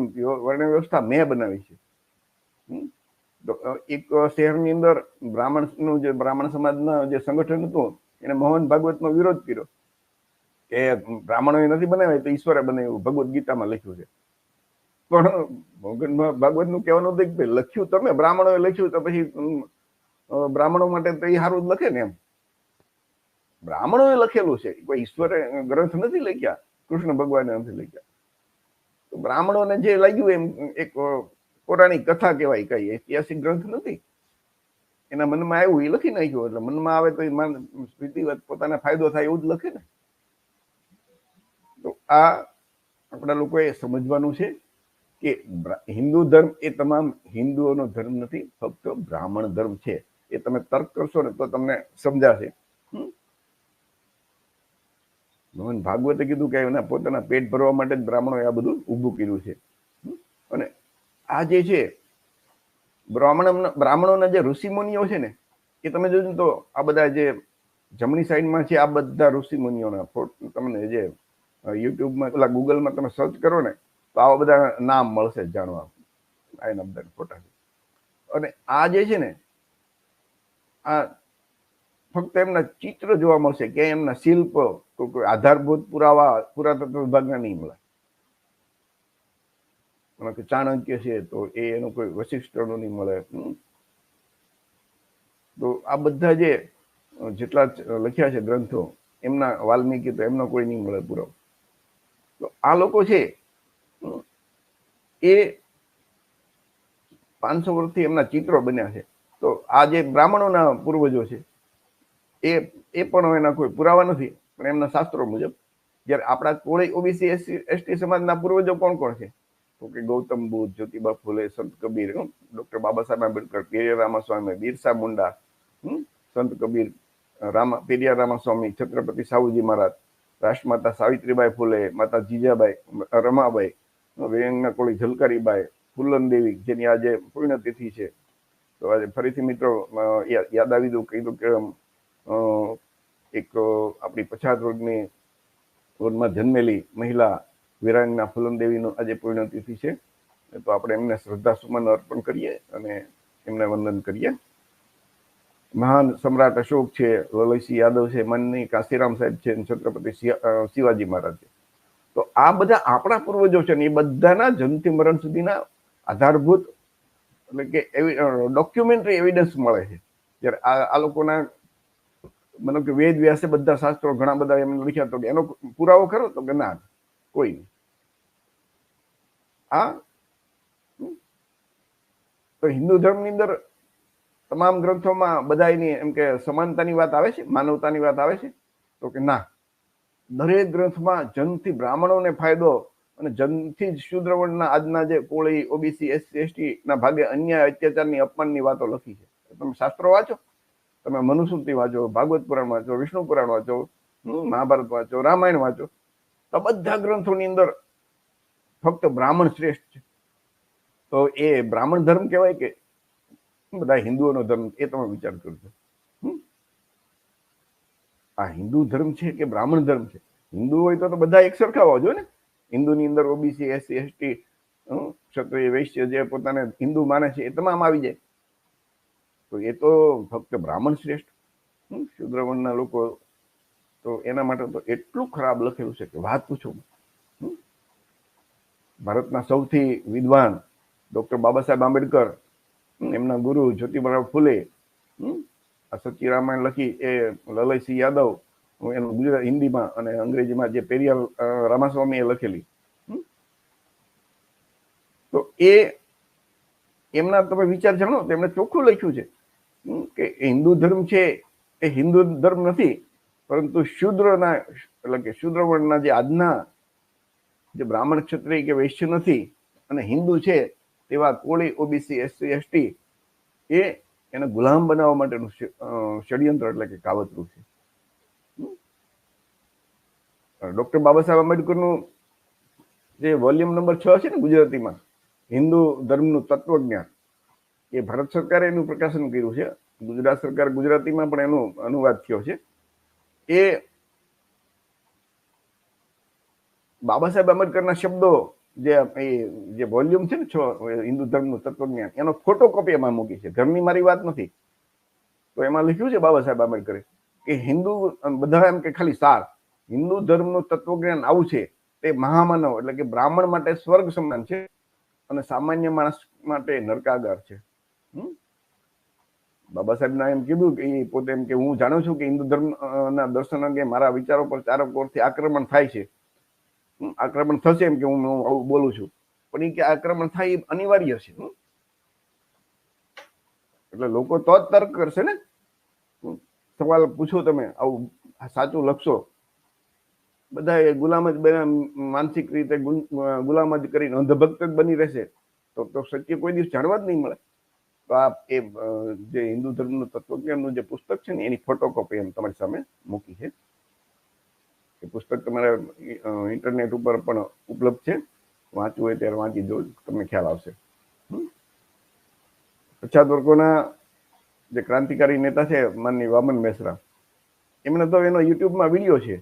વર્ણ વ્યવસ્થા મેં બનાવી છે. તો એક શહેરની અંદર બ્રાહ્મણ સમાજના જે સંગઠન હતું, એને મોહન ભાગવતનો વિરોધ કર્યો કે બ્રાહ્મણોએ નથી બનાવ્યા, તો ઈશ્વરે બનાવ્યું, ભગવદ્ ગીતામાં લખ્યું છે. પણ મોહન ભાગવતનું કહેવાનું હતું કે લખ્યું તમે, બ્રાહ્મણોએ લખ્યું તો પછી બ્રાહ્મણો માટે તો એ સારું જ લખે ને એમ. બ્રાહ્મણોએ લખેલું છે, કોઈ ઈશ્વરે ગ્રંથ નથી લખ્યા, કૃષ્ણ ભગવાને નથી લખ્યા. તો બ્રાહ્મણોને જે લાગ્યું એમ એક પૌરાણિક કથા કહેવાય, કઈ ઐતિહાસિક ગ્રંથ નથી. એના મનમાં આવ્યું એ લખી નાખ્યું. એટલે મનમાં આવે તો એ પોતાને ફાયદો થાય એવું જ લખે ને. તો આ આપણા લોકોએ સમજવાનું છે કે હિન્દુ ધર્મ એ તમામ હિન્દુઓનો ધર્મ નથી, ફક્ત બ્રાહ્મણ ધર્મ છે. એ તમે તર્ક કરશો ને તો તમને સમજાશે. ભગવાન ભાગવતે કીધું કે એના પોતાના પેટ ભરવા માટે જ બ્રાહ્મણોએ આ બધું ઊભું કર્યું છે. અને આ જે છે બ્રાહ્મણોના જે ઋષિમુનિઓ છે ને, એ તમે જોજો તો આ બધા જે જમણી સાઈડમાં છે આ બધા ઋષિમુનિઓના તમને જે યુટ્યુબમાં પેલા ગૂગલમાં તમે સર્ચ કરો ને તો આવા બધા નામ મળશે જાણવા, એના બધા ફોટા. અને આ જે છે ને આ ફક્ત એમના ચિત્ર જોવા મળશે, કે એમના શિલ્પ કોઈ આધારભૂત પુરાવા પુરાતત્વ વિભાગના નહીં મળે. ચાણક્ય છે તો એનું કોઈ વશિષ્ઠનું નહીં મળે. તો આ બધા જેટલા લખ્યા છે ગ્રંથો, એમના વાલ્મીકી તો એમનો કોઈ નહીં મળે પુરાવો. તો આ લોકો છે એ 500 વર્ષથી એમના ચિત્રો બન્યા છે. તો આ જે બ્રાહ્મણોના પૂર્વજો છે એ પણ એના કોઈ પુરાવા નથી, પણ એમના શાસ્ત્રો મુજબ. જ્યારે આપણા કોળી ઓબીસી એસટી સમાજના પૂર્વજો કોણ કોણ છે? તો કે ગૌતમ બુદ્ધ, જ્યોતિબા ફૂલે, સંત કબીર, ડોક્ટર બાબા સાહેબ આંબેડકર, પેરિયાર રામાસ્વામી, બિરસા મુંડા, સંત કબીર, પેરિયાર રામાસ્વામી, છત્રપતિ સાહુજી મહારાજ, રાષ્ટ્રમાતા સાવિત્રીબાઈ ફૂલે, માતા જીજાબાઈ, રમાબાઈ, વેંગના કોળી ઝલકારીબાઈ, ફૂલન દેવી, જેની આજે પુણ્યતિથિ છે. તો આજે ફરીથી મિત્રો યાદ આવી દઉં, કીધું કે એક આપણી પછાત વર્ગમાં જન્મેલી મહિલા વિરાંગના ફૂલન દેવીનો આજે પુણ્યતિથિ છે. તો આપણે એમને શ્રદ્ધા સુમન અર્પણ કરીએ અને એમને વંદન કરીએ. મહાન સમ્રાટ અશોક છે, લલયસિંહ યાદવ છે, માનની કાશીરામ સાહેબ છે, છત્રપતિ શિવાજી મહારાજ છે. તો આ બધા આપણા પૂર્વજો છે ને, એ બધાના જન્મથી મરણ સુધીના આધારભૂત એટલે કે ડોક્યુમેન્ટરી એવિડન્સ મળે છે. જ્યારે આ લોકોના મતલબ કે વેદ વ્યાસે બધા શાસ્ત્રો ઘણા બધા એમને લખ્યા, તો એનો પુરાવો ખરો? તો કે ના, કોઈ નહીં. તો હિન્દુ ધર્મની અંદર તમામ ગ્રંથોમાં બધા એની એમ કે સમાનતાની વાત આવે છે, માનવતાની વાત આવે છે? તો કે ના, દરેક ગ્રંથમાં જન્મથી બ્રાહ્મણોને ફાયદો અને જન્મથી જ શૂદ્ર વર્ણના આજના જે કોળી ઓબીસી એસસી એસટી ના ભાગે અન્ય અત્યાચારની અપમાનની વાતો લખી છે. તમે શાસ્ત્રો વાંચો, તમે મનુસ્મૃતિ વાંચો, ભાગવત પુરાણ વાંચો, વિષ્ણુ પુરાણ વાંચો, મહાભારત વાંચો, રામાયણ વાંચો, તો બધા ગ્રંથોની અંદર ફક્ત બ્રાહ્મણ શ્રેષ્ઠ છે. તો એ બ્રાહ્મણ ધર્મ કહેવાય કે બધા હિન્દુઓનો ધર્મ? એ તમે વિચાર કરજો. આ હિન્દુ ધર્મ છે કે બ્રાહ્મણ ધર્મ છે? હિન્દુ હોય તો બધા એક સરખા હોવા જોઈએ ને. હિન્દુની અંદર ઓબીસી એસસી એસટી ક્ષત્રિય વૈશ્ય જે પોતાને હિન્દુ માને છે એ તમામ આવી જાય. તો એ તો ફક્ત બ્રાહ્મણ શ્રેષ્ઠ, શૂદ્ર વર્ણના લોકો તો એના માટે તો એટલું ખરાબ લખેલું છે કે વાત પૂછો. ભારતના સૌથી વિદ્વાન ડોક્ટર બાબા સાહેબ આંબેડકર, એમના ગુરુ જ્યોતિબા ફૂલે આ સચ્ચી રામાયણ લખી, એ લલયસિંહ યાદવ એનું ગુજરાત હિન્દીમાં અને અંગ્રેજીમાં જે પેરિયાર રામાસ્વામી એ લખેલી. તો એ એમના તમે વિચાર જાણો તો એમને ચોખ્ખું લખ્યું છે કે હિન્દુ ધર્મ છે એ હિન્દુ ધર્મ નથી, પરંતુ શૂદ્રના એટલે કે શૂદ્ર વર્ણના જે આજના જે બ્રાહ્મણ ક્ષત્રિય કે વૈશ્ય નથી અને હિન્દુ છે તેવા કોળી ઓબીસી એસસી એસટી એ એને ગુલામ બનાવવા માટેનું ષડયંત્ર એટલે કે કાવતરું છે. ડોક્ટર બાબા સાહેબ આંબેડકરનું જે વોલ્યુમ નંબર 6 છે ને ગુજરાતીમાં, હિન્દુ ધર્મનું તત્વજ્ઞાન, એ ભારત સરકારે એનું પ્રકાશન કર્યું છે. ગુજરાત સરકાર ગુજરાતીમાં પણ એનો અનુવાદ થયો છે. એ બાબા સાહેબ આંબેડકરના શબ્દો જે વોલ્યુમ છે ને 6 હિન્દુ ધર્મનું તત્વજ્ઞાન, એનો ફોટોકોપી એમાં મૂકી છે. ઘરની મારી વાત નથી. તો એમાં લખ્યું છે બાબા સાહેબ આંબેડકરે કે હિન્દુ બધા એમ કે ખાલી સાર હિન્દુ ધર્મનું તત્વજ્ઞાન આવું છે, તે મહામાનવ એટલે કે બ્રાહ્મણ માટે સ્વર્ગ સમાન છે અને સામાન્ય માણસ માટે નરકાગાર છે. બાબા સાહેબ ના એમ કીધું કે એ પોતે એમ કે હું જાણું છું કે હિન્દુ ધર્મ ના દર્શન અંગે મારા વિચારો પર ચારક ઓરથી આક્રમણ થાય છે, આક્રમણ થશે એમ કે હું આવું બોલું છું, પણ એ કે આક્રમણ થાય એ અનિવાર્ય છે. એટલે લોકો તો જ તર્ક કરશે ને. સવાલ પૂછો તમે, આવું સાચું લખશો બધા એ ગુલામ જ માનસિક રીતે ગુલામ જ કરીને અંધભક્ત જ બની રહેશે તો સત્ય કોઈ દિવસ જાણવા જ નહીં મળે. તો આ એ જે હિન્દુ ધર્મનું તત્વજ્ઞાનનું જે પુસ્તક છે ને એની ફોટોકોપી એમ તમારી સામે મૂકી છે. એ પુસ્તક તમારે ઇન્ટરનેટ ઉપર પણ ઉપલબ્ધ છે, વાંચવું હોય ત્યારે વાંચી દો, તમને ખ્યાલ આવશે. પછાત વર્ગોના જે ક્રાંતિકારી નેતા છે માનની વામન મિશ્રા, એમને તો એનો યુટ્યુબમાં વિડીયો છે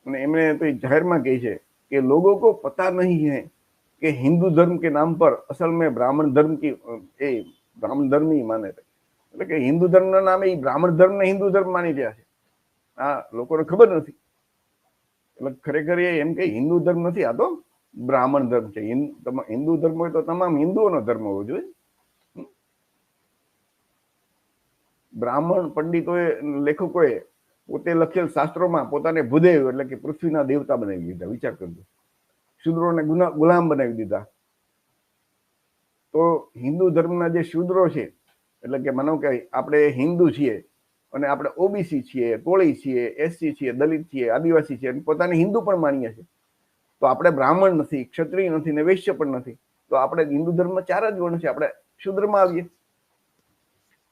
અને એમણે તો જાહેરમાં કહી છે કે लोगों को पता नहीं है कि हिंदू धर्म के नाम पर असल में ब्राह्मण धर्म की ब्राह्मण धर्म ही माने थे, એટલે કે હિન્દુ ધર્મના નામે એ બ્રાહ્મણ ધર્મને હિન્દુ ધર્મ માની રહ્યા છે. આ લોકોને ખબર નથી. એટલે ખરેખર એમ કે હિન્દુ ધર્મ નથી, આ તો બ્રાહ્મણ ધર્મ છે. હિન્દુ ધર્મ હોય તો તમામ હિન્દુઓનો ધર્મ હોવો જોઈએ. બ્રાહ્મણ પંડિતોએ, લેખકોએ પોતે લખેલ શાસ્ત્રોમાં પોતાને ભૂદેવ એટલે કે પૃથ્વીના દેવતા બનાવી દીધા. વિચાર કરજો, શૂદ્રોને ગુલામ બનાવી દીધા. તો હિન્દુ ધર્મના જે શૂદ્રો છે, એટલે કે માનો કે આપણે હિન્દુ છીએ અને આપણે ઓબીસી છીએ, કોળી છીએ, એસસી છીએ, દલિત છીએ, આદિવાસી છીએ, પોતાને હિન્દુ પણ માનીએ છીએ. તો આપણે બ્રાહ્મણ નથી, ક્ષત્રિય નથી ને વૈશ્ય પણ નથી. તો આપણે હિન્દુ ધર્મમાં 4 જ વર્ણ છે, આપણે શૂદ્રમાં આવીએ.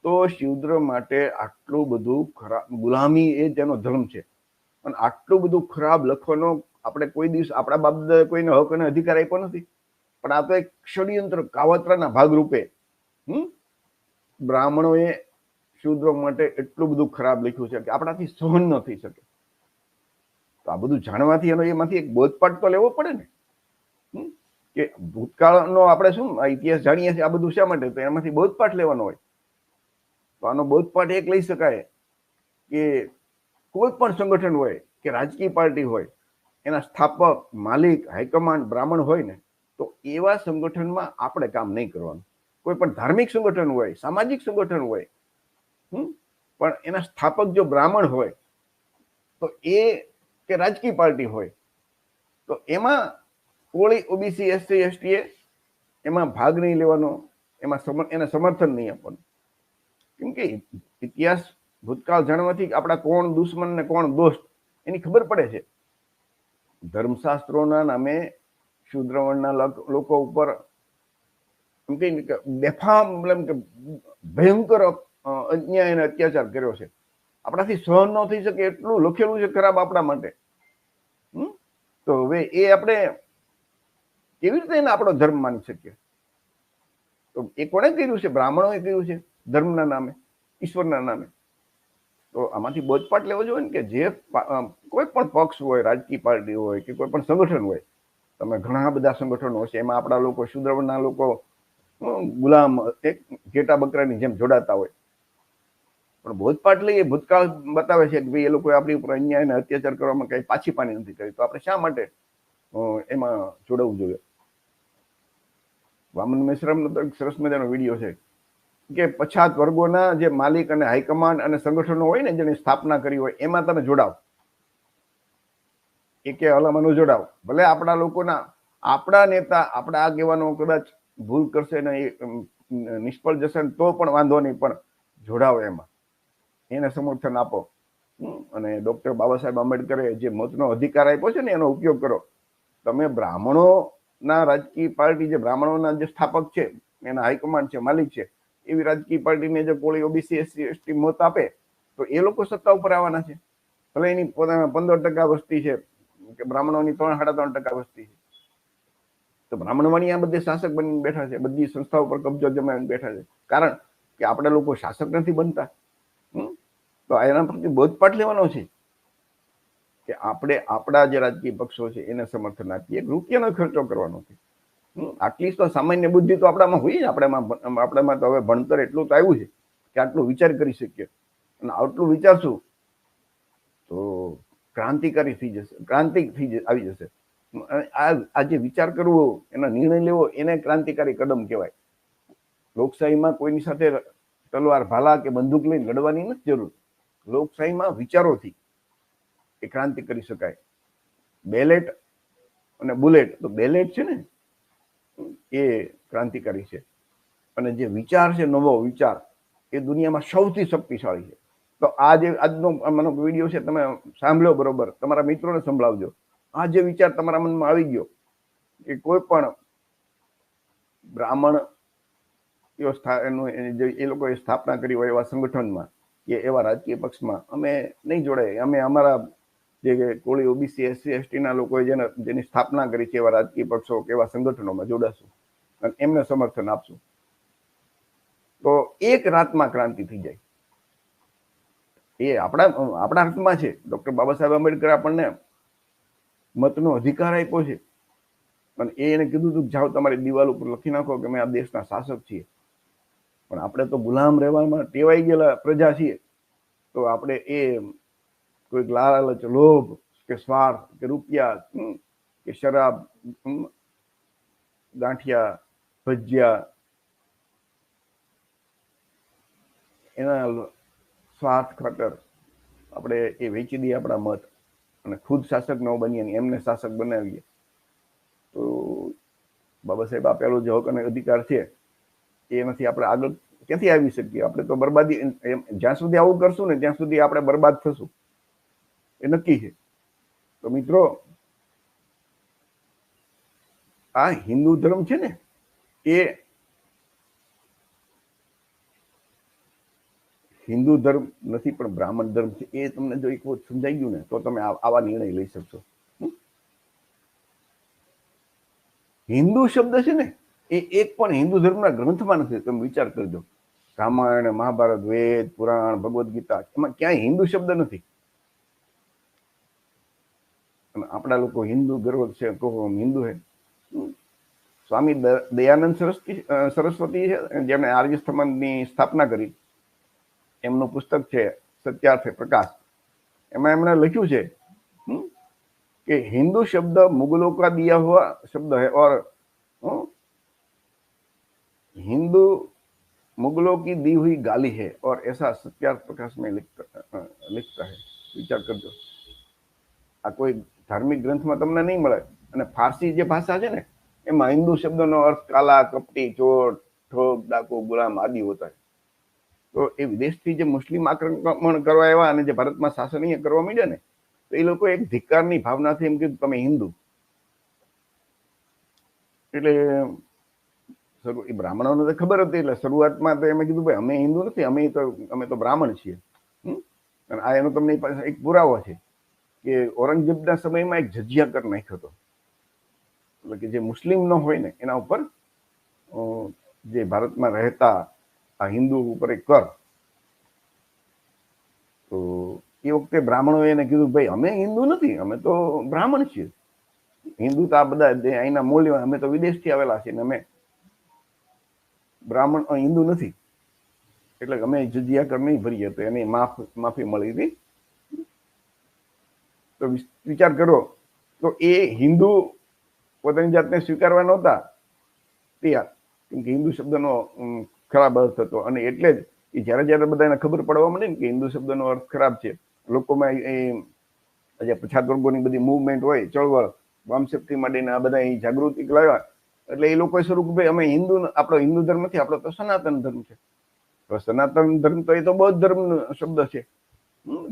તો શૂદ્ર માટે આટલું બધું ખરાબ, ગુલામી એ જેનો ધર્મ છે, અને આટલું બધું ખરાબ લખવાનો આપણે કોઈ દિવસ આપણા બાપ કોઈને હક અને અધિકાર આપ્યો નથી. પણ આ તો એક ષડયંત્ર, કાવતરાના ભાગરૂપે બ્રાહ્મણોએ શૂદ્રો માટે એટલું બધું ખરાબ લખ્યું છે કે આપણાથી સહન ન થઈ શકે. તો આ બધું જાણવાથી એમાંથી એક બોધપાઠ તો લેવો પડે ને, કે ભૂતકાળનો આપણે શું ઇતિહાસ જાણીએ છીએ, આ બધું શા માટે? તો એમાંથી બોધપાઠ લેવાનો હોય. તો આનો બોધપાઠ એક લઈ શકાય કે કોઈ પણ સંગઠન હોય કે રાજકીય પાર્ટી હોય, એના સ્થાપક, માલિક, હાઈકમાન્ડ બ્રાહ્મણ હોય ને, તો એવા સંગઠનમાં આપણે કામ નહીં કરવાનું. કોઈ પણ ધાર્મિક સંગઠન હોય, સામાજિક સંગઠન હોય, પણ એના સ્થાપક જો બ્રાહ્મણ હોય તો એ, કે રાજકીય પાર્ટી હોય, તો એમાં કોળી, ઓબીસી, એસસી, એસટી એમાં ભાગ નહીં લેવાનો, એમાં એને સમર્થન નહીં આપવાનું. કેમ કે ઇતિહાસ, ભૂતકાળ જાણવાથી આપણા કોણ દુશ્મન ને કોણ દોસ્ત એની ખબર પડે છે. ધર્મશાસ્ત્રોના નામે શૂદ્ર વર્ણના લોકો ઉપર એમ કે બેફામ, એમ કે ભયંકર અન્યાય અને અત્યાચાર કર્યો છે. આપણાથી સહન ન થઈ શકે એટલું લખેલું છે ખરાબ આપણા માટે. તો હવે એ આપણે કેવી રીતે એને આપણો ધર્મ માની શકીએ? તો એ કોણે કર્યું છે? બ્રાહ્મણોએ કર્યું છે ધર્મના નામે, ઈશ્વરના નામે. તો આમાંથી બોધપાઠ લેવો જોઈએ ને, કે જે કોઈ પણ પક્ષ હોય, રાજકીય પાર્ટી હોય કે કોઈ પણ સંગઠન હોય, તમે ઘણા બધા સંગઠનો છે, એમાં આપણા લોકો, શૂદ્રના લોકો ગુલામ, એક ઘેટા બકરાની જેમ જોડાતા હોય. પણ બોધપાઠ લઈએ, ભૂતકાળ બતાવે છે કે ભાઈ એ લોકોએ આપણી ઉપર અન્યાય અને અત્યાચાર કરવામાં કઈ પાછી પાની નથી કરી, તો આપણે શા માટે એમાં જોડાવવું જોઈએ? વામન મિશ્રાનો તો એક સરસ મજાનો વિડીયો છે કે પછાત વર્ગોના જે માલિક અને હાઈકમાન્ડ અને સંગઠનો હોય ને, જેની સ્થાપના કરી હોય, એમાં તમે જોડાવ. એકે હલામાં ન જોડાવ. ભલે આપણા લોકોના, આપણા નેતા, આપણા આગેવાનો કદાચ ભૂલ કરશે ને નિષ્ફળ જશે તો પણ વાંધો નહીં, પણ જોડાવ એમાં, એને સમર્થન આપો. અને ડોક્ટર બાબા સાહેબ આંબેડકરે જે મતનો અધિકાર આપ્યો છે ને, એનો ઉપયોગ કરો. તમે બ્રાહ્મણોના રાજકીય પાર્ટી, જે બ્રાહ્મણોના જે સ્થાપક છે, એના હાઈકમાન્ડ છે, માલિક છે, એવી રાજકીય પાર્ટીને જે કોળી, ઓબીસી, એસસી, એસટી મત આપે, તો એ લોકો સત્તા ઉપર આવવાના છે. ભલે એની પોતાના 15% વસ્તી છે, કે બ્રાહ્મણોની 3-3.5% વસ્તી છે, તો બ્રાહ્મણવાણી આ બધે શાસક બનીને બેઠા છે, બધી સંસ્થાઓ પર કબજો જમાવીને બેઠા છે. કારણ કે આપણે લોકો શાસક નથી બનતા. તો એના પરથી બોધપાઠ લેવાનો છે કે આપણે આપણા જે રાજકીય પક્ષો છે એને સમર્થન આપીએ. રૂપિયાનો ખર્ચો કરવાનો છે. આટલી તો સામાન્ય બુદ્ધિ તો આપણામાં હોય ને. આપણામાં તો હવે ભણતર એટલું તો આવ્યું છે કે આટલું વિચાર કરી શકીએ, અને આટલું વિચારશું તો ક્રાંતિકારી થઈ જશે, ક્રાંતિ આવી જશે. આ જે વિચાર કરવો, એનો નિર્ણય લેવો, એને ક્રાંતિકારી કદમ કહેવાય. લોકશાહીમાં કોઈની સાથે તલવાર, ભાલા કે બંદૂક લઈને લડવાની નથી જરૂર. લોકશાહીમાં વિચારોથી એ ક્રાંતિ કરી શકાય. બેલેટ અને બુલેટ, તો બેલેટ છે ને એ ક્રાંતિકારી છે, અને જે વિચાર છે, નવો વિચાર, એ દુનિયામાં સૌથી શક્તિશાળી છે. તો આ જે આજનો મને વિડીયો છે તમે સાંભળ્યો બરોબર, તમારા મિત્રોને સંભળાવજો. આ જે વિચાર તમારા મનમાં આવી ગયો કે કોઈ પણ બ્રાહ્મણ એ લોકોએ સ્થાપના કરી હોય એવા સંગઠનમાં કે એવા રાજકીય પક્ષમાં અમે નહીં જોડાય, અમે અમારા જે કોળી ઓબીસી એસસી એસટીના લોકોએ જેની સ્થાપના કરી છે એવા રાજકીય પક્ષો કે એવા સંગઠનોમાં જોડાશું અને એમને સમર્થન આપશું, તો એક રાતમાં ક્રાંતિ થઈ જાય. એ આપણા હાથમાં છે. ડોક્ટર બાબા સાહેબ આંબેડકર આપણને મતનો અધિકાર આપ્યો છે અને એને કીધું હતું જાઓ તમારી દિવાલ ઉપર લખી નાખો કે અમે આ દેશના શાસક છીએ. પણ આપણે તો ગુલામ રહેવામાં ટેવાઈ ગયેલા પ્રજા છીએ. તો આપણે એ કોઈ લાલચ, લોભ કે સ્વાર્થ કે રૂપિયા કે શરાબ, ગાંઠિયા, ભજીયા, એના સ્વાર્થ ખાતર આપણે એ વેચી દઈએ આપણા મત અને ખુદ શાસક ન બનીએ ને એમને શાસક બનાવીએ. તો બાબા સાહેબ આપેલો જે હક અને અધિકાર છે એનાથી આપણે આગળ ક્યાંથી આવી શકીએ? આપણે તો બરબાદી, જ્યાં સુધી આવું કરશું ને ત્યાં સુધી આપણે બરબાદ થશું, એ નક્કી છે. તો મિત્રો, આ હિન્દુ ધર્મ છે ને એ હિન્દુ ધર્મ નથી પણ બ્રાહ્મણ ધર્મ છે. એ તમને જો એક વખત સમજાઈ ગયું ને તો તમે આવા નિર્ણય લઈ શકશો. હિન્દુ શબ્દ છે ને એ એક પણ હિન્દુ ધર્મના ગ્રંથમાં નથી. તમે વિચાર કરજો, રામાયણ, મહાભારત, વેદ, પુરાણ, ભગવદ્ ગીતા, એમાં ક્યાંય હિન્દુ શબ્દ નથી. અને આપણા લોકો હિન્દુ ગર્વ છે, હિન્દુ હે. સ્વામી દયાનંદ સરસ્વતી છે, જેમણે આર્ય સમાજની સ્થાપના કરી. એમનું પુસ્તક છે સત્યાર્થ પ્રકાશ. એમાં એમણે લખ્યું છે कि हिंदू शब्द मुगलों का दिया हुआ शब्द है और हिंदू मुगलों की दी हुई गाली है और ऐसा सत्यार्थ प्रकाश में लिखता है. विचार करजो, आ कोई धार्मिक ग्रंथ में तमने नहीं मिले. અને ફારસી જે ભાષા છે ને એમાં હિન્દુ શબ્દનો અર્થ કાલા, કપટી, ચોર, ઠોક, ડાકુ, ગુલામ આદિ હોતા है. તો એ વિદેશથી જે મુસ્લિમ આક્રમણ કરવા આવ્યા અને જે ભારતમાં શાસન અહીંયા કરવા માંડ્યા ને, તો એ લોકો એક ધિક્કારની ભાવનાથી એમ કીધું તમે હિન્દુ. એટલે એ બ્રાહ્મણોને તો ખબર હતી, એટલે શરૂઆતમાં તો એમ કીધું ભાઈ અમે હિન્દુ નથી, અમે તો બ્રાહ્મણ છીએ. અને આ એનો તમને એક પુરાવો છે કે ઔરંગઝેબના સમયમાં એક જજિયા કર નાખ્યો હતો. એટલે કે જે મુસ્લિમ ન હોય ને એના ઉપર જે ભારતમાં રહેતા આ હિન્દુ ઉપર એક કર. તો એ વખતે બ્રાહ્મણોએ એને કીધું ભાઈ અમે હિન્દુ નથી, અમે તો બ્રાહ્મણ છીએ. હિન્દુ તો આ બધા અહીંના મૂલ્યો, અમે તો વિદેશથી આવેલા છીએ ને અમે બ્રાહ્મણ હિન્દુ નથી, એટલે અમે જજિયા કર નહીં ભરીએ. તો એને માફી મળી હતી. તો વિચાર કરો, તો એ હિન્દુ પોતાની જાતને સ્વીકારવા નહોતા તૈયાર, કેમ કે હિન્દુ શબ્દનો ખરાબ અર્થ હતો. અને એટલે જ જ્યારે જ્યારે બધાને ખબર પડવા માંડી ને કે હિન્દુ શબ્દનો અર્થ ખરાબ છે, લોકોમાં જે પછાત વર્ગોની બધી મૂવમેન્ટ હોય, ચળવળ, વામશક્તિ માટેને આ બધા જાગૃતિ લાવ્યા. એટલે એ લોકોએ શરૂ કે ભાઈ અમે હિન્દુ, આપણો હિન્દુ ધર્મ નથી, આપણો તો સનાતન ધર્મ છે. તો સનાતન ધર્મ તો એ તો બૌદ્ધ ધર્મનો શબ્દ છે.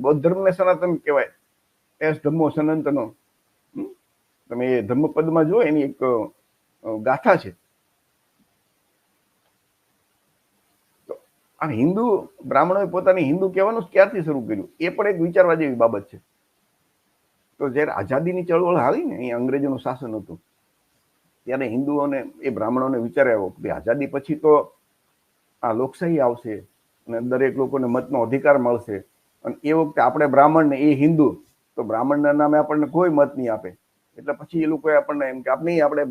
બૌદ્ધ ધર્મને સનાતન કહેવાય. એસ ધમ્મો સનાતનો. તમે એ ધર્મપદમાં જો એની એક ગાથા છે. તો આ હિન્દુ બ્રાહ્મણોએ પોતાની હિન્દુ કહેવાનું ક્યારથી શરૂ કર્યું એ પણ એક વિચારવા જેવી બાબત છે. તો જ્યારે આઝાદીની ચળવળ આવી ને, અહીંયા અંગ્રેજોનું શાસન હતું, ત્યારે હિન્દુઓને એ બ્રાહ્મણોને વિચાર આવ્યો કે આઝાદી પછી તો આ લોકશાહી આવશે અને દરેક લોકોને મતનો અધિકાર મળશે. અને એ વખતે આપણે બ્રાહ્મણ ને એ હિન્દુ, તો બ્રાહ્મણના નામે આપણને કોઈ મત નહીં આપે. એટલે પછી એ લોકોએ આપણને એમ કે આપણે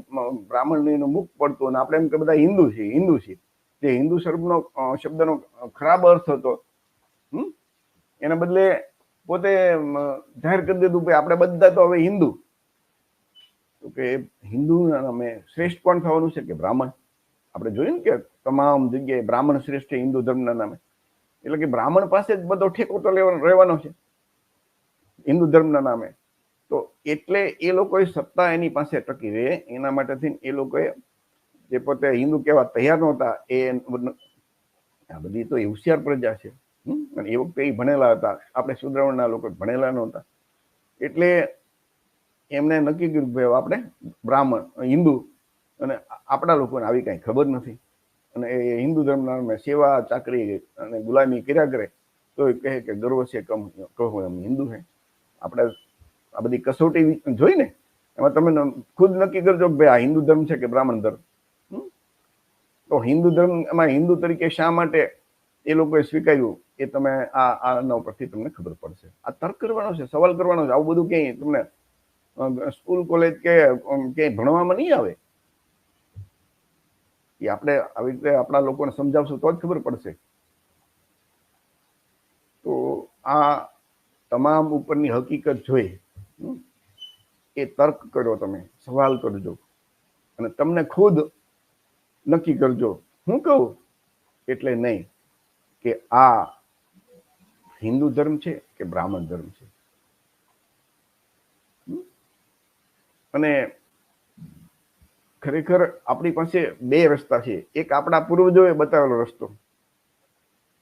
બ્રાહ્મણ મુખ પડતું અને આપણે એમ કે બધા હિન્દુ છીએ. જે હિન્દુ શબ્દનો ખરાબ અર્થ હતો, એના બદલે પોતે જાહેર કરી દીધું કે આપણે બધા તો હવે હિન્દુ. તો કે હિન્દુ નામે શ્રેષ્ઠ કોણ થવાનું છે? કે બ્રાહ્મણ. આપણે જોયું ને કે તમામ જગ્યાએ બ્રાહ્મણ શ્રેષ્ઠ હિન્દુ ધર્મના નામે. એટલે કે બ્રાહ્મણ પાસે જ બધો ઠેકો તો રહેવાનો છે હિન્દુ ધર્મના નામે. તો એટલે એ લોકોએ સત્તા એની પાસે ટકી રહે એના માટેથી એ લોકોએ જે પોતે હિન્દુ કહેવા તૈયાર નહોતા, આ બધી તો હોશિયાર પ્રજા છે અને એ વખતે એ ભણેલા હતા, આપણે શુદ્રવર્ણના લોકો ભણેલા નહોતા, એટલે એમને નક્કી કર્યું ભાઈ આપણે બ્રાહ્મણ હિન્દુ, અને આપણા લોકોને આવી કાંઈ ખબર નથી, અને એ હિન્દુ ધર્મના નામે સેવા ચાકરી અને ગુલામી કર્યા કરે, તો એ કહે કે ગર્વ છે કહો એમ હિન્દુ છે. આપણે આ બધી કસોટી જોઈ ને, એમાં તમે ખુદ નક્કી કરજો કે ભાઈ આ હિન્દુ ધર્મ છે કે બ્રાહ્મણ ધર્મ. તો હિન્દુ ધર્મ એમાં હિન્દુ તરીકે શા માટે એ લોકોએ સ્વીકાર્યું એ તમે આના ઉપરથી તમને ખબર પડશે. આ તર્ક કરવાનો છે, સવાલ કરવાનો છે. આવું બધું ક્યાંય તમને સ્કૂલ કોલેજ કે ક્યાંય ભણવામાં નહીં આવે. એ આપણે આવી રીતે આપણા લોકોને સમજાવશું તો જ ખબર પડશે. તો આ તમામ ઉપરની હકીકત જોઈ એ તર્ક કરો, તમે સવાલ કરજો અને તમને ખુદ નક્કી કરજો. હું કહું એટલે નહીં કે આ હિન્દુ ધર્મ છે કે બ્રાહ્મણ ધર્મ છે. અને ખરેખર આપણી પાસે બે રસ્તા છે. એક આપણા પૂર્વજોએ બતાવેલો રસ્તો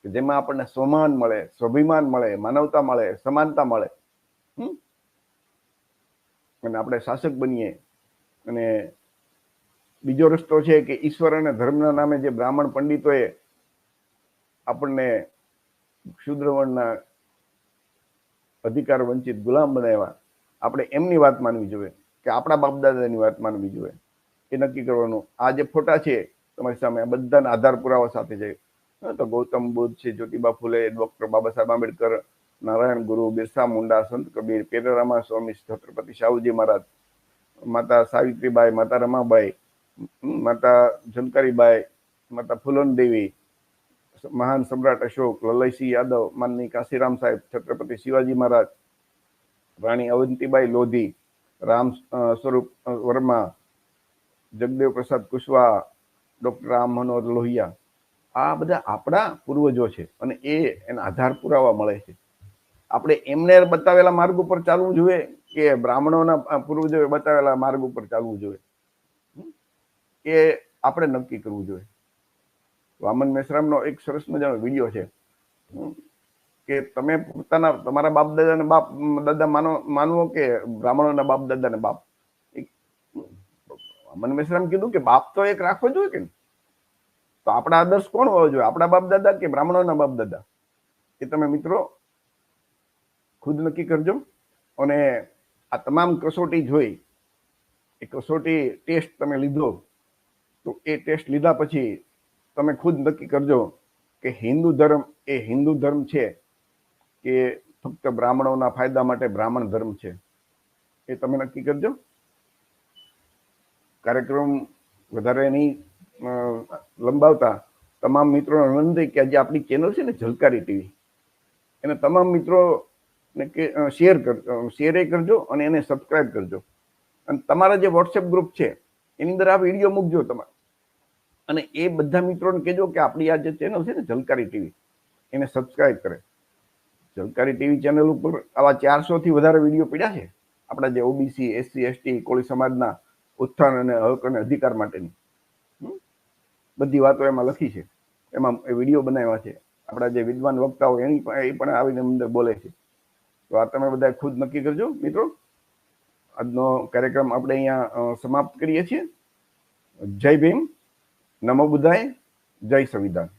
કે જેમાં આપણને સ્વમાન મળે, સ્વાભિમાન મળે, માનવતા મળે, સમાનતા મળે, અને આપણે શાસક બનીએ. અને બીજો રસ્તો છે કે ઈશ્વર અને ધર્મના નામે જે બ્રાહ્મણ પંડિતોએ આપણને શુદ્રવર્ણના અધિકાર વંચિત ગુલામ બનાવ્યા, આપણે એમની વાત માનવી જોઈએ કે આપણા બાપ દાદાની વાત માનવી જોઈએ, એ નક્કી કરવાનું. આ જે ફોટા છે તમારી સામે, આ બધાના આધાર પુરાવા સાથે છે. તો ગૌતમ બુદ્ધ છે, જ્યોતિબા ફૂલે, ડોક્ટર બાબા સાહેબ આંબેડકર, નારાયણ ગુરુ, બિરસા મુંડા, સંત કબીર, પેરારામા સ્વામી, છત્રપતિ શાહુજી મહારાજ, માતા સાવિત્રીબાઈ, માતા રમાબાઈ, માતા ઝલકારીબાઈ, માતા ફૂલન દેવી, મહાન સમ્રાટ અશોક, લલયસિંહ યાદવ, માનની કાશીરામ સાહેબ, છત્રપતિ શિવાજી મહારાજ, રાણી અવંતીબાઈ લોધી, રામ સ્વરૂપ વર્મા, જગદેવ પ્રસાદ કુશવાહા, ડોક્ટર રામ મનોહર લોહિયા, આ બધા આપણા પૂર્વજો છે અને એના આધાર પુરાવા મળે છે. આપણે એમને બતાવેલા માર્ગ ઉપર ચાલવું જોઈએ કે બ્રાહ્મણોના પૂર્વજોએ બતાવેલા માર્ગ ઉપર ચાલવું જોઈએ, એ આપણે નક્કી કરવું જોઈએ. વામન મેશ્રામનો એક સરસ મજાનો વિડીયો છે કે તમે તમારા બાપ દાદાને દાદા માનવો કે બ્રાહ્મણોના બાપ દાદાને બાપ. વામન મેશ્રામ કીધું કે બાપ તો એક રાખવો જોઈએ કે, તો આપણા આદર્શ કોણ હોવો જોઈએ, આપણા બાપ દાદા કે બ્રાહ્મણોના બાપ દાદા? એ તમે મિત્રો ખુદ નક્કી કરજો. અને આ તમામ કસોટી જોઈ, એ કસોટી ટેસ્ટ તમે લીધો, તો એ ટેસ્ટ લીધા પછી તમે ખુદ નક્કી કરજો કે હિન્દુ ધર્મ એ હિન્દુ ધર્મ છે કે ફક્ત બ્રાહ્મણોના ફાયદા માટે બ્રાહ્મણ ધર્મ છે, એ તમે નક્કી કરજો. કાર્યક્રમ વધારે નહીં લંબાવતા તમામ મિત્રોને વિનંતી કે આજે આપણી ચેનલ છે ને ઝલકારી ટીવી, એને તમામ મિત્રોને શેર કરજો અને એને સબસ્ક્રાઇબ કરજો. અને તમારા જે વોટ્સએપ ગ્રુપ છે એની અંદર આ વિડીયો મૂકજો તમારે, અને એ બધા મિત્રોને કહેજો કે આપણી આ જે ચેનલ છે ને ઝલકારી ટીવી, એને સબસ્ક્રાઇબ કરે. ઝલકારી ટીવી ચેનલ ઉપર આવા 400 થી વધારે વિડીયો પડ્યા છે આપણા જે ઓબીસી, એસસી, એસટી, કોળી સમાજના ઉત્થાન અને હક અને અધિકાર માટેની બધી વાતો એમાં લખી છે, એમાં એ વિડીયો બનાવ્યા છે. આપણા જે વિદ્વાન વક્તાઓ એ પણ આવીને અંદર બોલે છે. તો આ તમે બધા ખુદ નક્કી કરજો મિત્રો. આજનો કાર્યક્રમ આપણે અહીંયા સમાપ્ત કરીએ છીએ. જય ભીમ, નમો બુદ્ધાય, જય સંવિધાન.